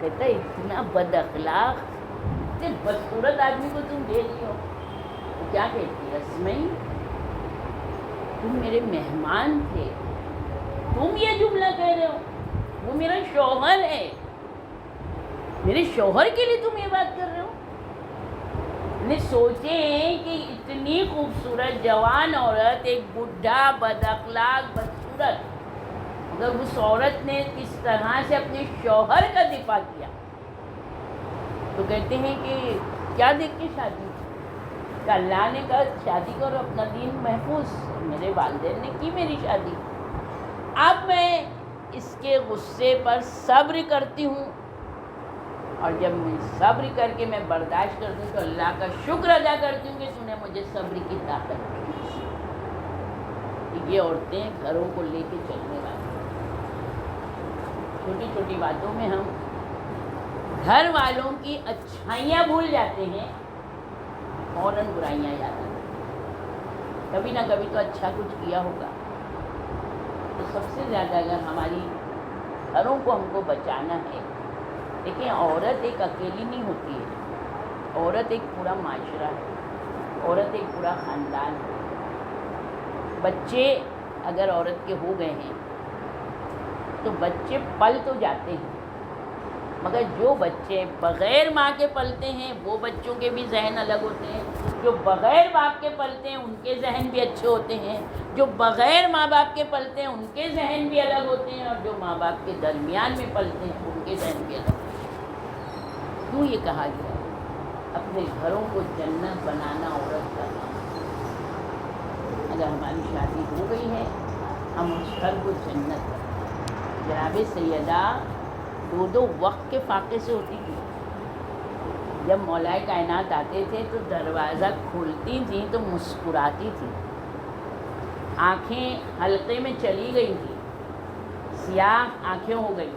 کہتا ہے اتنا بد اخلاق، اتنے بدصورت آدمی کو تم دے رہی ہو. کیا کہتی ہے اسمعی، تم میرے مہمان تھے، تم یہ جملہ کہہ رہے ہو؟ وہ میرا شوہر ہے، میرے شوہر کے لیے تم یہ بات کر رہے ہو؟ نے سوچیں کہ اتنی خوبصورت جوان عورت، ایک بڈھا بد اخلاق بدصورت، اگر اس عورت نے کس طرح سے اپنے شوہر کا دفاع کیا تو کہتے ہیں کہ کیا دیکھ کے شادی کی؟ کہ اللہ نے کہا شادی کرو، اپنا دین محفوظ. میرے والدین نے کی میری شادی. اب میں اس کے غصے پر صبر کرتی ہوں، اور جب میں صبر کر کے میں برداشت کرتی ہوں تو اللہ کا شکر ادا کرتی ہوں کہ تو نے مجھے صبر کی طاقت دی. یہ عورتیں گھروں کو لے کے چلنے والی. چھوٹی چھوٹی باتوں میں ہم گھر والوں کی اچھائیاں بھول جاتے ہیں، فوراً برائیاں یاد آتی ہیں. کبھی نہ کبھی تو اچھا کچھ کیا ہوگا. تو سب سے زیادہ اگر ہماری گھروں کو ہم کو بچانا ہے، دیکھیں عورت ایک اکیلی نہیں ہوتی ہے، عورت ایک پورا معاشرہ ہے، عورت ایک پورا خاندان ہے. بچے اگر عورت کے ہو گئے ہیں تو بچے پل تو جاتے ہیں، مگر جو بچے بغیر ماں کے پلتے ہیں وہ بچوں کے بھی ذہن الگ ہوتے ہیں، جو بغیر باپ کے پلتے ہیں ان کے ذہن بھی اچھے ہوتے ہیں، جو بغیر ماں باپ کے پلتے ہیں ان کے ذہن بھی الگ ہوتے ہیں، اور جو ماں باپ کے درمیان میں پلتے ہیں ان کے ذہن بھی الگ ہوتے ہیں۔ کیوں یہ کہا گیا ہے؟ اپنے گھروں کو جنت بنانا عورت کا کام۔ اگر ہماری شادی ہو گئی ہے ہم اس گھر کو جنت بنائیں۔ جناب سیدہ 2 وقت کے فاقے سے ہوتی تھی۔ جب مولا کائنات آتے تھے تو دروازہ کھولتی تھیں تو مسکراتی تھیں، آنکھیں حلقے میں چلی گئی تھیں، سیاہ آنکھیں ہو گئی،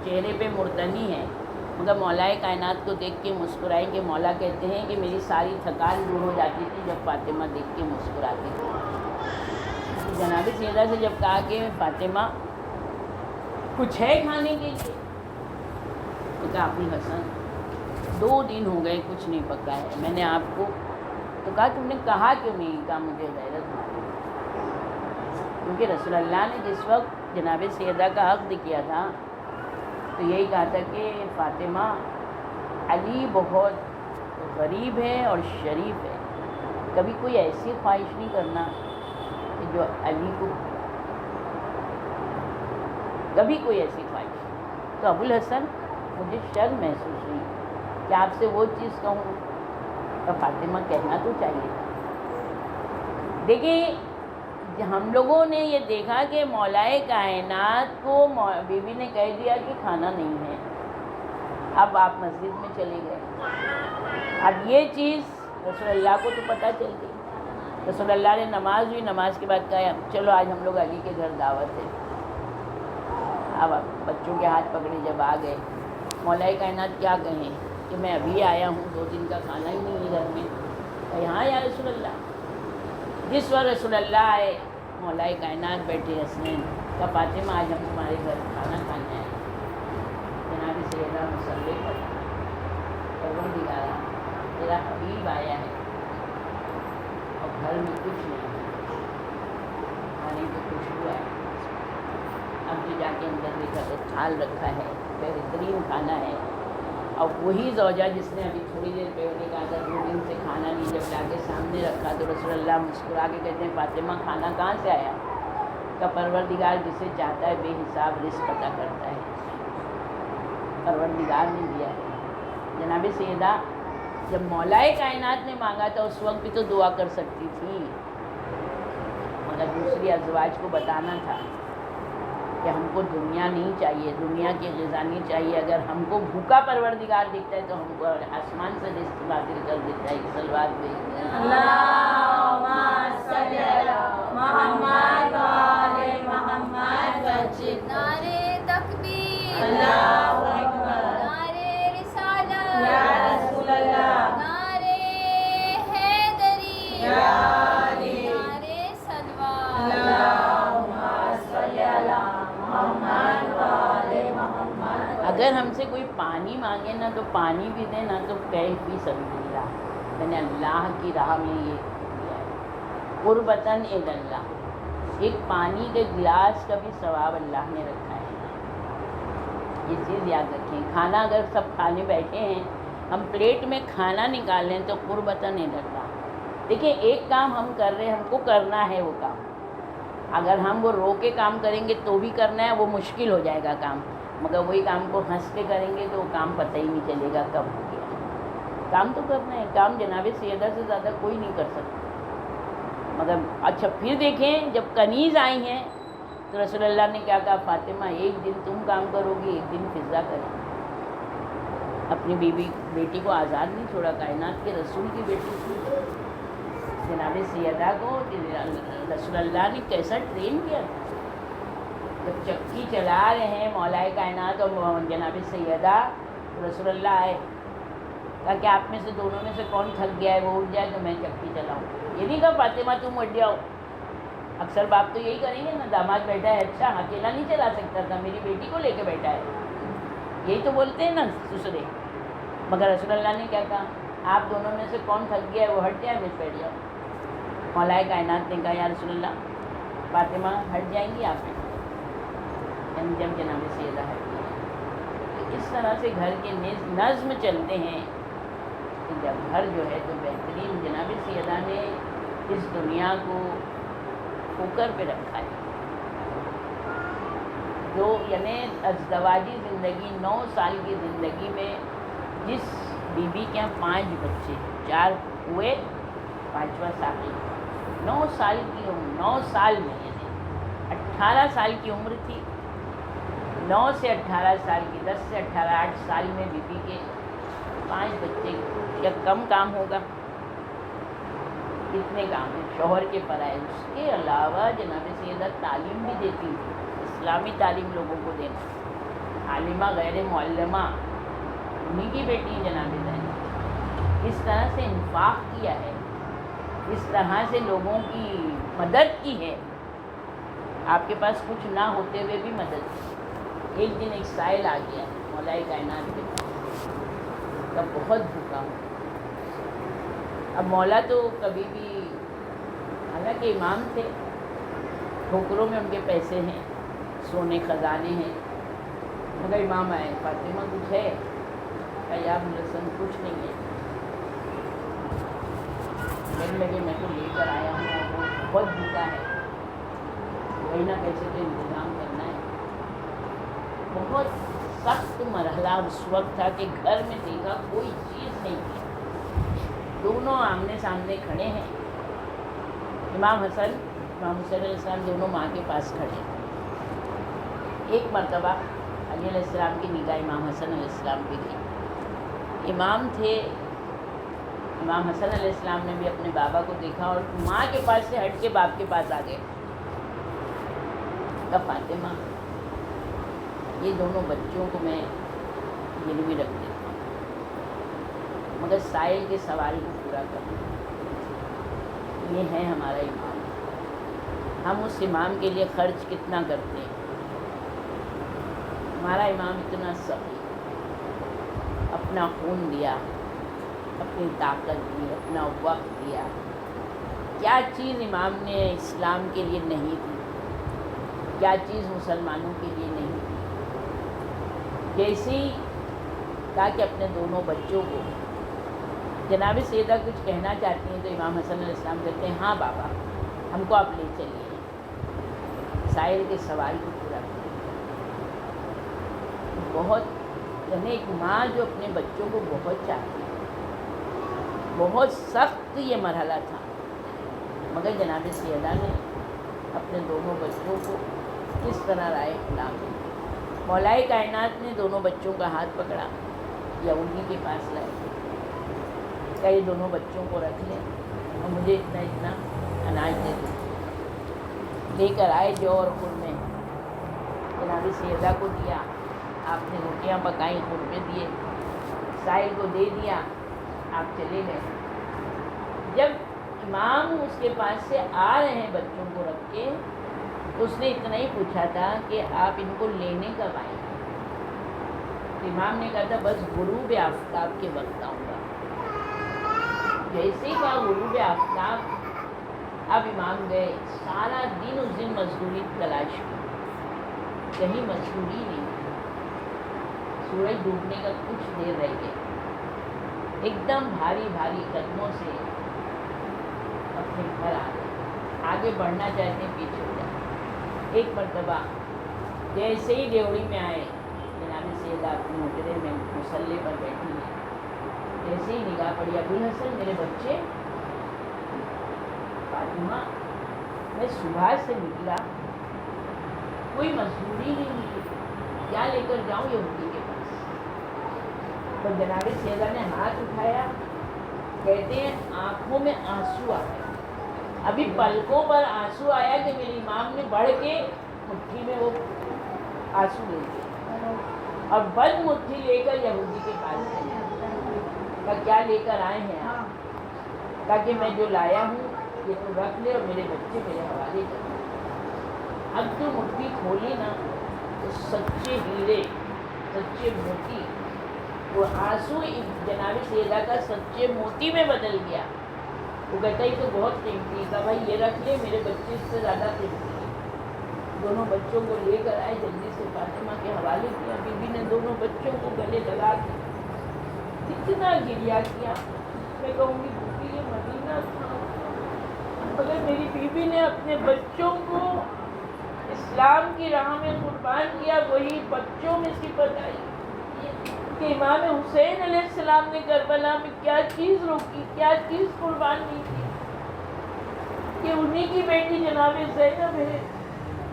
چہرے پہ مردنی ہے، مگر مولا کائنات کو دیکھ کے مسکرائیں گے۔ مولا کہتے ہیں کہ میری ساری تھکان دور ہو جاتی تھی جب فاطمہ دیکھ کے مسکراتی تھی۔ جناب سیدہ سے جب کہا کہ فاطمہ کچھ ہے کھانے کے لیے، تو کہا ابو الحسن 2 دن ہو گئے کچھ نہیں پکا ہے، میں نے آپ کو تو کہا تم نے کہا کیوں نہیں؟ کہا مجھے غیرت ہوتی ہے، کیونکہ رسول اللہ نے جس وقت جناب سیدہ کا عقد کیا تھا تو یہی کہا تھا کہ فاطمہ علی بہت غریب ہے اور شریف ہے، کبھی کوئی ایسی خواہش نہیں کرنا کہ جو علی کو، کبھی کوئی ایسی خواہش۔ تو ابو الحسن مجھے شرم محسوس ہوئی کہ آپ سے وہ چیز کہوں، تو فاطمہ کہنا تو چاہیے تھا۔ دیکھیں ہم لوگوں نے یہ دیکھا کہ مولا کائنات کو بیوی نے کہہ دیا کہ کھانا نہیں ہے، اب آپ مسجد میں چلے گئے، اب یہ چیز رسول اللہ کو تو پتہ چل گئی۔ رسول اللہ نے نماز ہوئی، نماز کے بعد کہا چلو آج ہم لوگ علی کے گھر دعوت ہے۔ اب بچوں کے ہاتھ پکڑے جب آ گئے، مولا کائنات کیا کہیں کہ میں ابھی آیا ہوں، 2 دن کا کھانا ہی نہیں ہے گھر میں۔ کہ ہاں یا رسول اللہ۔ جس وقت رسول اللہ آئے مولا کائنات بیٹھے حسنین کا فاطمہ آج ہم تمہارے گھر کھانا کھانا ہے۔ جناب سیدہ مصلی پر پروردگارا تیرا حبیب آیا ہے اور گھر میں کچھ نہیں ہے، کھانے کی خوشبو ہے، اب جو جا کے اندر دیکھا تو تھال رکھا ہے، بہترین کھانا ہے، اور وہی زوجہ جس نے ابھی تھوڑی دیر پہلے کہا تھا 2 دن سے کھانا نہیں، جب لا کے سامنے رکھا تو رسول اللہ مسکرا کے کہتے ہیں فاطمہ کھانا کہاں سے آیا؟ کا پروردگار جسے چاہتا ہے بے حساب رزق عطا کرتا ہے، پروردگار نے دیا ہے۔ جناب سیدہ جب مولا کائنات نے مانگا تھا اس وقت بھی تو دعا کر سکتی تھی، مگر دوسری ازواج کو بتانا تھا کہ ہم کو دنیا نہیں چاہیے، دنیا کی غذا نہیں چاہیے، اگر ہم کو بھوکا پروردگار دکھتا ہے تو ہم کو آسمان سے رزق نازل کر دیتا ہے۔ صلوات بھیجتے ہیں اللہم صلی علی محمد و آل محمد وجد۔ نعرے تکبیر، اللہ اکبر، نعرے رسالت، یا رسول اللہ، نعرے حیدری، یا علی، نعرے سلوات۔ اللہم صلی علی محمد و آل محمد۔ اگر ہم سے کوئی پانی مانگے نا تو پانی بھی دے نا تو کہے فی سبیل اللہ، میں نے اللہ کی راہ میں یہ دیا ہے، قربتاً الی اللہ، ایک پانی کے گلاس کا بھی ثواب اللہ نے رکھا ہے۔ یہ چیز یاد رکھیں، کھانا اگر سب کھانے بیٹھے ہیں ہم پلیٹ میں کھانا نکالیں تو قربتاً الی اللہ۔ دیکھیں ایک کام ہم کر رہے ہیں، ہم کو کرنا ہے وہ کام، اگر ہم وہ رو کے کام کریں گے تو بھی کرنا ہے، وہ مشکل ہو جائے گا کام، مگر وہی کام کو ہنس کے کریں گے تو وہ کام پتہ ہی نہیں چلے گا کب ہو گیا۔ کام تو کرنا ہے، کام جناب سیدہ سے زیادہ کوئی نہیں کر سکتا۔ مگر اچھا پھر دیکھیں جب کنیز آئی ہیں تو رسول اللہ نے کیا کہا فاطمہ ایک دن تم کام کرو گی، ایک دن فضا کرے۔ اپنی بیٹی کو آزاد نہیں چھوڑا، کائنات کے رسول کی بیٹی تھی جناب سیدہ کو رسول اللہ نے کیسا ٹرین کیا تھا۔ جب چکی چلا رہے ہیں مولا کائنات اور جناب سیدہ رسول اللہ آئے، کہا کہ آپ میں سے دونوں میں سے کون تھک گیا ہے وہ اٹھ جائے تو میں چکی چلاؤں۔ یہ نہیں کہا فاطمہ تم اٹھ جاؤ، اکثر باپ تو یہی کریں گے نا، داماد بیٹھا ہے اچھا اکیلا نہیں چلا سکتا تھا، میری بیٹی کو لے کے بیٹھا ہے، یہی تو بولتے ہیں نا سسرے۔ مگر رسول اللہ نے کیا کہا آپ دونوں میں سے کون تھک گیا ہے وہ ہٹ جائے، میں بیٹھ جاؤں۔ مولا کائنات نے کہا یا رسول اللہ فاطمہ ہٹ جائیں گی آپ، انجم جناب سیدہ ہے۔ اس طرح سے گھر کے نظم چلتے ہیں کہ جب گھر جو ہے تو بہترین جناب سیدہ نے اس دنیا کو کوکر پہ رکھا ہے، جو یعنی ازدواجی زندگی 9 سال کی زندگی میں جس بی بی کے یہاں 5 بچے، 4 ہوئے 5واں ساقی، 9 سال کی عمر، 9 سال میں یعنی 18 سال کی عمر تھی، 9 سے 18 سال کی، 10 سے 18 8 سال میں بی بی کے 5 بچے، کیا کم کام ہوگا؟ کتنے کام ہیں شوہر کے پرائے۔ اس کے علاوہ جناب سیدہ تعلیم بھی دیتی تھی، اسلامی تعلیم لوگوں کو دینا، عالمہ غیر معلمہ انہیں کی بیٹی جناب زینب۔ اس طرح سے انفاق کیا ہے، اس طرح سے لوگوں کی مدد کی ہے، آپ کے پاس کچھ نہ ہوتے ہوئے بھی مدد کی۔ ایک دن ایک سائل آ گیا مولا کائنات کے پاس، تب بہت بھوکا ہوں۔ اب مولا تو کبھی بھی، حالانکہ امام تھے، ٹھوکروں میں ان کے پیسے ہیں، سونے خزانے ہیں، مگر امام آئے، فاطمہ کچھ ہے؟ یا رسم کچھ نہیں ہے۔ کہنے لگے میں تو لے کر آیا ہوں، وہ بہت بھوکا ہے، وہی نہ پیسے تو انتظام کرنا ہے۔ بہت سخت مرحلہ اس وقت تھا کہ گھر میں دیکھا کوئی چیز نہیں تھی، دونوں آمنے سامنے کھڑے ہیں، امام حسن امام حسین علیہ السلام دونوں ماں کے پاس کھڑے ہیں۔ ایک مرتبہ علی علیہ السلام کی نگاہ امام حسن علیہ السلام پہ گئی، امام تھے، امام حسن علیہ السلام نے بھی اپنے بابا کو دیکھا اور ماں کے پاس سے ہٹ کے باپ کے پاس آ گئے۔ کہا فاطمہ یہ دونوں بچوں کو میں گروی رکھ دیتا ہوں، مگر سائل کے سوال کو پورا کرنا، یہ ہے ہمارا امام، ہم اس امام کے لیے خرچ کتنا کرتے ہیں؟ ہمارا امام اتنا سخی، اپنا خون دیا، اپنی طاقت دی، اپنا وقت دیا، کیا چیز امام نے اسلام کے لیے نہیں دی، کیا چیز مسلمانوں کے لیے نہیں دی۔ جیسے ہی تاکہ اپنے دونوں بچوں کو، جناب سیدہ کچھ کہنا چاہتی ہیں تو امام حسن علیہ السلام کہتے ہیں ہاں بابا ہم کو آپ لے چلیے، سائل کے سوال کو پورا کریں۔ بہت یعنی ایک ماں جو اپنے بچوں کو بہت چاہتی ہے، بہت سخت یہ مرحلہ تھا، مگر جناب سیدہ نے اپنے دونوں بچوں کو کس طرح رائے کھلا دی۔ مولا کائنات نے دونوں بچوں کا ہاتھ پکڑا، یہودی کے پاس لائے، کہ یہ دونوں بچوں کو رکھ لیں اور مجھے اتنا اتنا اناج دے دو۔ لے کر آئے جو اور خورمے، جناب سیدہ کو دیا، آپ نے روٹیاں پکائیں، خورمے دیے، سائل کو دے دیا، آپ چلے گئے۔ جب امام اس کے پاس سے آ رہے ہیں بچوں کو رکھ کے، تو اس نے اتنا ہی پوچھا تھا کہ آپ ان کو لینے کب آئیں گے؟ تو امام نے کہا تھا بس غروب آفتاب کے وقت آؤں گا۔ جیسے ہی کہا غروب آفتاب، اب امام گئے، سارا دن اس دن مزدوری تلاش کی، کہیں مزدوری نہیں، سورج ڈوبنے کا کچھ دیر رہ گئے، ایک دم بھاری بھاری قدموں سے اپنے گھر آ گئے، آگے بڑھنا چاہتے ہیں پیچھے ہو جاتے۔ ایک مرتبہ جیسے ہی ڈیوڑی میں آئے، جناب سیدہ اپنے حجرے میں مصلے پر بیٹھی ہیں، جیسے ہی نگاہ پڑی، ابوالحسن میرے بچے، فاطمہ میں صبح سے نکلا، کوئی مزدوری نہیں ملی، کیا لے کر جاؤں یہودی کے پاس؟ تو جناب سیدہ نے ہاتھ اٹھایا، کہتے ہیں آنکھوں میں آنسو آ گئے، ابھی پلکوں پر آنسو آیا کہ میری امام نے بڑھ کے مٹھی میں وہ آنسو لے لیے اور بد مٹھی لے کر یہودی کے پاس گئے، کہا کیا لے کر آئے ہیں آپ؟ کہا کہ میں جو لایا ہوں یہ تو رکھ لے اور میرے بچے میرے حوالے کر دیں۔ اب جو مٹھی کھولی نا تو سچے ہیرے، سچے موتی، وہ آنسو جناب سیدہ کا سچے موتی میں بدل گیا۔ وہ کہتا ہے یہ تو بہت قیمتی، کہا بھائی یہ رکھ لے، میرے بچے اس سے زیادہ قیمتی ہے۔ دونوں بچوں کو لے کر آئے، جلدی سے فاطمہ کے حوالے کیا۔ بی بی نے دونوں بچوں کو گلے لگا کے کتنا گریا کیا۔ میں کہوں گی یہ مدینہ تھا، مگر میری بیوی نے اپنے بچوں کو اسلام کی راہ میں قربان کیا۔ وہی بچوں میں صفت آئی کہ امام حسین علیہ السلام نے کربلا میں کیا چیز روکی، کیا چیز قربان کی تھی، کہ انہی کی بیٹی جناب زینب ہے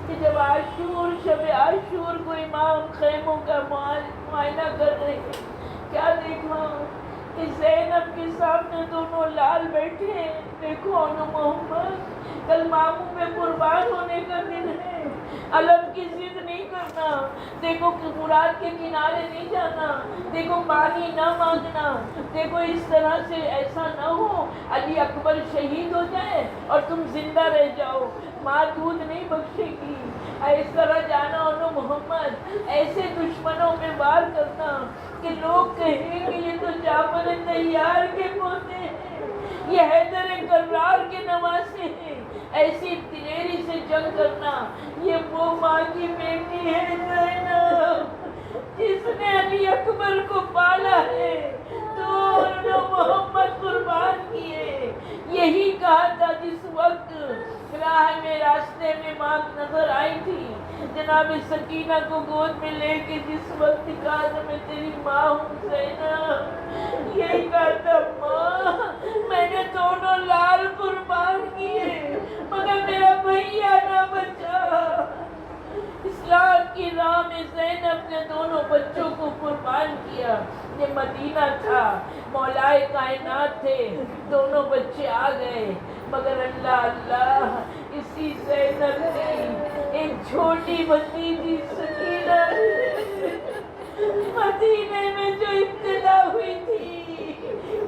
کہ جب عاشور، شب عاشور کو امام خیموں کا معائنہ کر رہے ہیں، کیا دیکھا کہ زینب کے سامنے دونوں لال بیٹھے ہیں۔ دیکھو انو محمد، کل ماموں میں قربان ہونے کا دن ہے، علم کی ضد نہیں کرنا، دیکھو کہ مراد کے کنارے نہیں جانا، دیکھو پانی نہ مانگنا، دیکھو اس طرح سے ایسا نہ ہو علی اکبر شہید ہو جائے اور تم زندہ رہ جاؤ، ماں دودھ نہیں بخشے گی۔ اس طرح جانا انو محمد، ایسے دشمنوں پہ وار کرنا کہ لوگ کہیں کہ یہ تو جعفر طیار کے پوتے ہیں، یہ حیدر کرار کے نواسے ہیں، ایسی دلیری سے جنگ کرنا۔ یہ وہ ماں کی بیٹی ہے زینب جس نے علی اکبر کو پالا ہے، تو انو محمد قربان کیے۔ یہی کہا تھا جس وقت راہ میں، راستے میں ماں نظر آئی تھی جناب سکینہ کو گود میں لے کے، جس وقت کہا تھا میں تیری ماں ہوں زینب، یہی کہا تھا ماں میں نے دونوں لال قربان کیے مگر میرا بھیا نہ بچا۔ اسلام کی راہ میں زینب نے دونوں بچوں کو قربان کیا۔ یہ مدینہ تھا، مولائے کائنات تھے، دونوں بچے آ گئے، مگر اللہ اللہ اسی زینب کی ایک چھوٹی بھتیجی سکینہ مدینے میں جو ابتدا ہوئی تھی،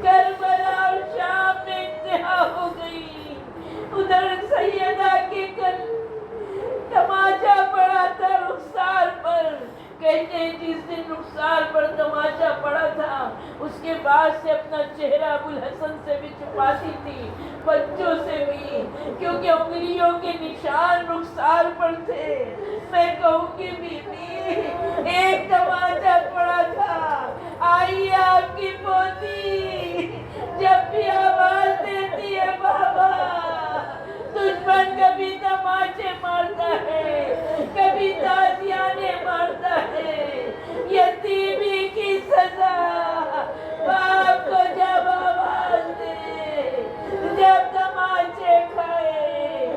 کربلا اور شام میں انتہا ہو گئی۔ ادھر سیدہ کے کل تماچا پڑا تھا رخسار پر، کہتے ہیں جس دن رخسار پر تماچا پڑا تھا اس کے بعد سے اپنا چہرہ ابوالحسن سے بھی چھپاتی تھی، بچوں سے بھی، کیونکہ انگلیوں کے نشان رخسار پر تھے۔ میں کہوں گی بی بی ایک تماچا پڑا تھا، آئی آپ کی پوتی جب بھی آواز دیتی ہے بابا، دشمن کبھی تماچے مارتا ہے، کبھی تازیانے مارتا ہے۔ یتیمی کی سزا باپ کو جب آواز دے، جب تماچے کھائے۔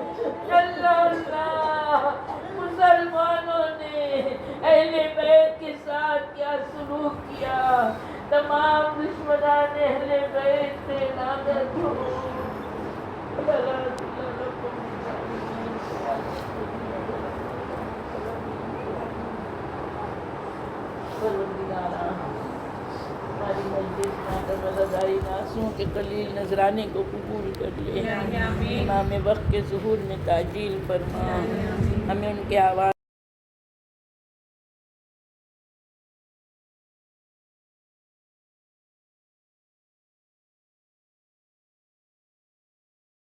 اللہ اللہ مسلمانوں نے اہل بیت کے ساتھ کیا سلوک کیا، تمام دشمنان اہل بیت سے لعنت ہو۔ ہماری مجلس مدداری ناسوں کے قلیل نذرانے کو قبول کر لے، امام وقت کے ظہور میں تعجیل فرما، ہمیں ان کے آواز